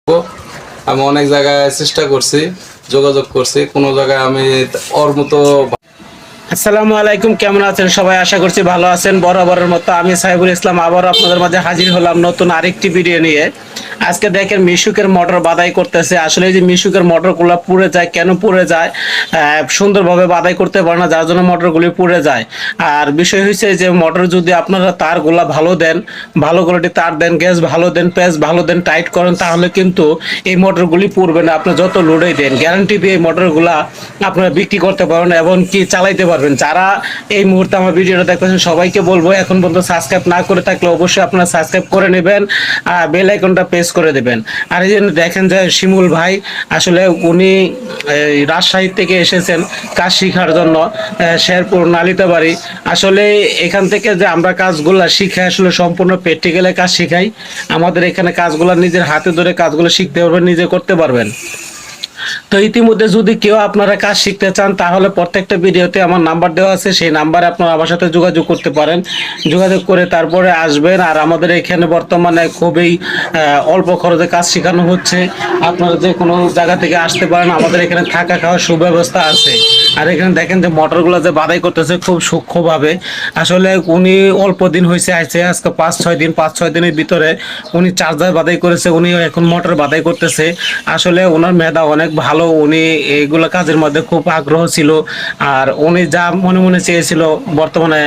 আমি অনেক জায়গায় চেষ্টা করছি, যোগাযোগ করছি, কোনো জায়গায় আমি ওর মতো। আসসালামু আলাইকুম, কেমন আছেন সবাই? আশা করছি ভালো আছেন। বরাবরের মতো আমি সাইফুল ইসলাম আবার আপনাদের মাঝে হাজির হলাম নতুন আরেকটি ভিডিও নিয়ে। আজকে দেখেন মিশুকের মোটর বাদাই করতেছে। আসলে এই যে মিশুকের মোটরগুলো পুড়ে যায়, কেন পুড়ে যায়? সুন্দরভাবে বাদাই করতে পারে না, যার জন্য মোটরগুলি পুড়ে যায়। আর বিষয় হচ্ছে যে মোটর যদি আপনারা তারগুলা ভালো দেন, ভালো কোয়ালিটি তার দেন, গ্যাস ভালো দেন, পেঁচ ভালো দেন, টাইট করেন, তাহলে কিন্তু এই মোটরগুলি পুড়বে না। আপনি যত লোডেই দেন, গ্যারান্টি দিয়ে এই মোটরগুলা আপনারা বিক্রি করতে পারবেন এবং কি চালাইতে পারবেন। যারা এই মুহূর্তে আমার ভিডিওটা দেখতেছেন সবাইকে বলবো, এখন পর্যন্ত সাবস্ক্রাইব না করে থাকলে অবশ্যই আপনারা সাবস্ক্রাইব করে নেবেন আর বেল আইকনটা প্রেস করে দেবেন। আর এই জন্য দেখেন যে শিমুল ভাই আসলে উনি রাজশাহী থেকে এসেছেন কাজ শেখার জন্য, শেরপুর নালিতাবাড়ি। আসলে এখান থেকে যে আমরা কাজগুলা শিখাই, আসলে সম্পূর্ণ প্র্যাকটিক্যালে কাজ শিখাই। আমাদের এখানে কাজগুলো নিজের হাতে ধরে কাজগুলো শিখতে পারবেন, নিজে করতে পারবেন। তো ইতিমধ্যে যদি কেউ আপনারা কাজ শিখতে চান, তাহলে প্রত্যেকটা ভিডিওতে আমার নাম্বার দেওয়া আছে, সেই নাম্বারে আপনারা আমার সাথে যোগাযোগ করতে পারেন। যোগাযোগ করে তারপরে আসবেন। আর আমাদের এখানে বর্তমানে খুবই অল্প খরচে কাজ শেখানো হচ্ছে। আপনারা যে কোনো জায়গা থেকে আসতে পারেন, আমাদের এখানে থাকা খাওয়ার সুব্যবস্থা আছে। আর এখানে দেখেন যে মোটরগুলো যে বাদাই করতেছে খুব সূক্ষ্মভাবে। আসলে উনি অল্প দিন হয়েছে আইছে, আজকে 5-6 দিনের ভিতরে উনি চার্জার বাদাই করেছে, উনি এখন মোটর বাদাই করতেছে। আসলে ওনার মেধা অনেক ভালো, উনি এইগুলো কাজের মধ্যে খুব আগ্রহ ছিল। আর উনি যা মনে মনে চেয়েছিল বর্তমানে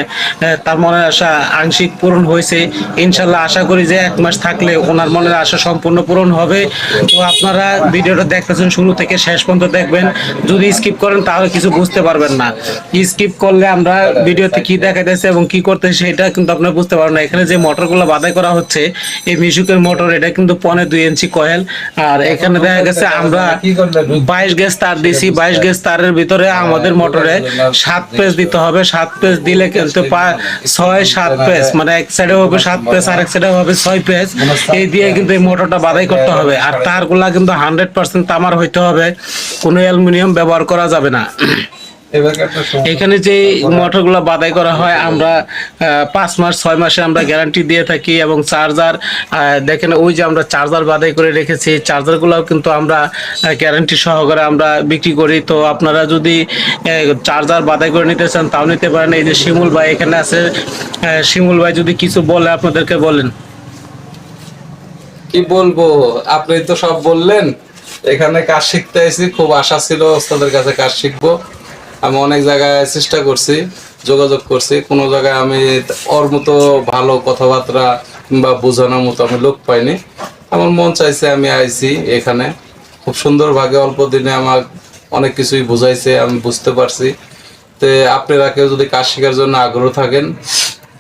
তার মনের আশা আংশিক পূরণ হয়েছে। ইনশাল্লাহ আশা করি যে 1 মাস থাকলে ওনার মনের আশা সম্পূর্ণ পূরণ হবে। তো আপনারা ভিডিওটা দেখতেছেন, শুরু থেকে শেষ পর্যন্ত দেখবেন। যদি স্কিপ করেন তাহলে কিছু বুঝতে পারবেন না। স্কিপ করলে আমরা ভিডিওতে কি দেখাইতেছে এবং কি করতেছে সেটা কিন্তু আপনারা বুঝতে পারবেন না। এখানে যে মোটরগুলো বাদাই করা হচ্ছে, এই মিশুকের মোটর, এটা কিন্তু 1.5-2 ইঞ্চি কয়েল। আর এখানে দেখা গেছে আমরা 22 গেজ তার দিছি। 22 গেজ তারের ভিতরে আমাদের মোটরে 7 পেজ দিতে হবে। 7 পেজ দিলে কিন্তু 6-7 পেজ, মানে এক সাইডে হবে 7 পেজ আর এক সাইডে হবে 6 পেজ। এই দিয়ে কিন্তু এই মোটরটা বাদাই করতে হবে। আর তারগুলা কিন্তু 100% তামার হইতে হবে, কোনো অ্যালুমিনিয়াম ব্যবহার করা যাবে না। এখানে যে মোটরগুলো বাদাই করা হয়, আমরা 5-6 মাসে আমরা গ্যারান্টি দিয়ে থাকি। এবং চার্জার দেখেন, ওই যে আমরা চার্জার বাদাই করে রেখেছি, চার্জারগুলোও কিন্তু আমরা গ্যারান্টি সহকারে আমরা বিক্রি করি। তো আপনারা যদি চার্জার বাদাই করে নিতে চান তাও নিতে পারেন। এই যে শিমুল ভাই এখানে আছে, শিমুল ভাই যদি কিছু বলে আপনাদেরকে বলেন। কি বলবো, আপনি তো সব বললেন। এখানে কাজ শিখতে এসেছি, খুব আশা ছিল ওস্তাদের কাছে কাজ শিখবো। আমি অনেক জায়গায় চেষ্টা করছি, যোগাযোগ করছি, কোনো জায়গায় আমি ওর মতো ভালো কথাবার্তা কিংবা বোঝানোর মতো আমি লোক পাইনি। আমার মন চাইছে, আমি আইছি এখানে। খুব সুন্দরভাবে অল্প দিনে আমার অনেক কিছুই বুঝাইছে, আমি বুঝতে পারছি। তো আপনারা কেউ যদি কাজ শেখার জন্য আগ্রহ থাকেন,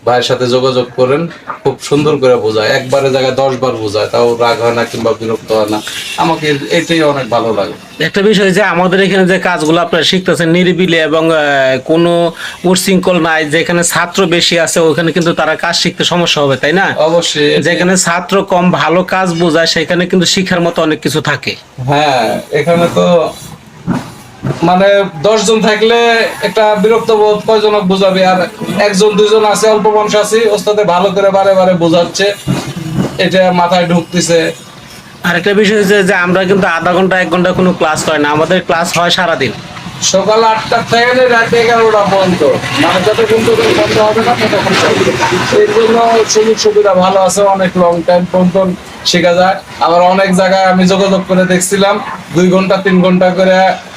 ভাইয়ের সাথে যোগাযোগ করেন। খুব সুন্দর করে বোঝায়, একবারে জায়গায় 10 বার বোঝায়, তাও রাগ হয় না কিংবা বিরক্ত হয় না। আমাকে এটাই অনেক ভালো লাগে। একটা বিষয় যে আমাদের এখানে যে কাজগুলো আপনারা শিখতেছেন নিরিবিলি এবং কোনো উচ্ছৃঙ্খল নাই, যেখানে ছাত্র বেশি আছে ওখানে কিন্তু তারা কাজ শিখতে সমস্যা হবে, তাই না? অবশ্যই। যেখানে ছাত্র কম, ভালো কাজ বোঝায়, সেখানে কিন্তু শিখার মতো অনেক কিছু থাকে। হ্যাঁ, এখানে তো মানে 10 জন থাকলে একটা বিরক্ত বোধ কয়জনক বোঝাবে, আর 1-2 জন আছে, অল্প মানুষ আছে, ওস্তাদে ভালো করে বারে বারে বোঝাচ্ছে, এটা মাথায় ঢুকতেছে। আরেকটা বিষয় হচ্ছে যে আমরা কিন্তু আধা ঘন্টা 1 ঘন্টা কোনো ক্লাস হয় না, আমাদের ক্লাস হয় সারাদিন। সকাল 8টা থেকে রাত 11টা পর্যন্ত, মানে যতক্ষণ পর্যন্ত বন্ধ হবে না ততক্ষণ চলবে। এই জন্য সুযোগ সুবিধা ভালো আছে, অনেক লং টাইম পর্যন্ত শেখা যায়। আবার অনেক জায়গায় আমি যোগাযোগ করে দেখছিলাম 2 ঘন্টা 3 ঘন্টা করে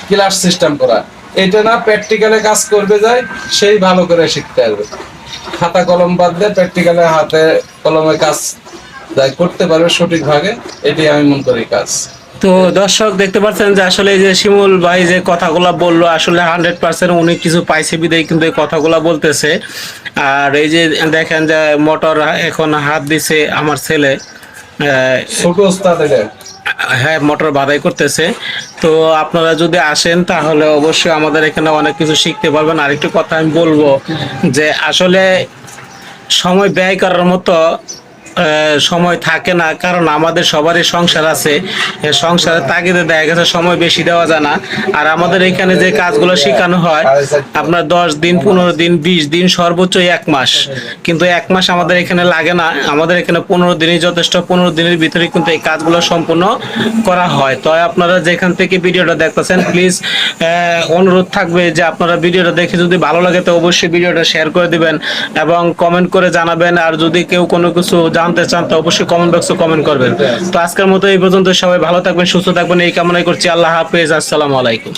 ক্লাস সিস্টেম করা। এটা না, প্র্যাকটিক্যালে কাজ করবে যায় সেই ভালো করে শিখতে পারবে। খাতা কলম বাদ দিয়ে প্র্যাকটিক্যালে হাতে কলমে কাজ যাই করতে পারবে সঠিকভাবে, এটি আমি মনে করি কাজ। তো দর্শক দেখতে পাচ্ছেন যে আসলে এই যে শিমুল ভাই যে কথাগুলো বললো, আসলে 100% উনি কিছু পাইছে বিদায় কিন্তু এই কথাগুলো বলতেছে। আর এই যে দেখেন যে মোটর এখন হাত দিছে আমার ছেলে, ছোট ওস্তাদ এটা। হ্যাঁ, মোটর বাদাই করতেছে। তো আপনারা যদি আসেন তাহলে অবশ্যই আমাদের এখানে অনেক কিছু শিখতে পারবেন। আরেকটু কথা আমি বলবো যে আসলে সময় ব্যয় করার মতো সময় থাকে না, কারণ আমাদের সবারই সংসার আছে। সংসারের তাগিদে দেখা গেছে সময় বেশি দেওয়া যায় না। আর আমাদের এখানে যে কাজগুলো শেখানো হয় আপনার 10 দিন, 15 দিন, 20 দিন, সর্বোচ্চ 1 মাস, কিন্তু 1 মাস আমাদের এখানে লাগে না। আমাদের এখানে 15 দিনই যথেষ্ট। 15 দিনের ভিতরে কিন্তু এই কাজগুলো সম্পূর্ণ করা হয়। তো আপনারা যেখান থেকে ভিডিওটা দেখতেছেন প্লিজ অনুরোধ থাকবে যে আপনারা ভিডিওটা দেখে যদি ভালো লাগে তো অবশ্যই ভিডিওটা শেয়ার করে দিবেন এবং কমেন্ট করে জানাবেন। আর যদি কেউ কোনো কিছু জানতে চান তো অবশ্যই কমেন্ট বক্সে কমেন্ট করবেন। তো আজকের মতো এই পর্যন্ত, সবাই ভালো থাকবেন, সুস্থ থাকবেন এই কামনাই করছি। আল্লাহ হাফেজ, আসসালামু আলাইকুম।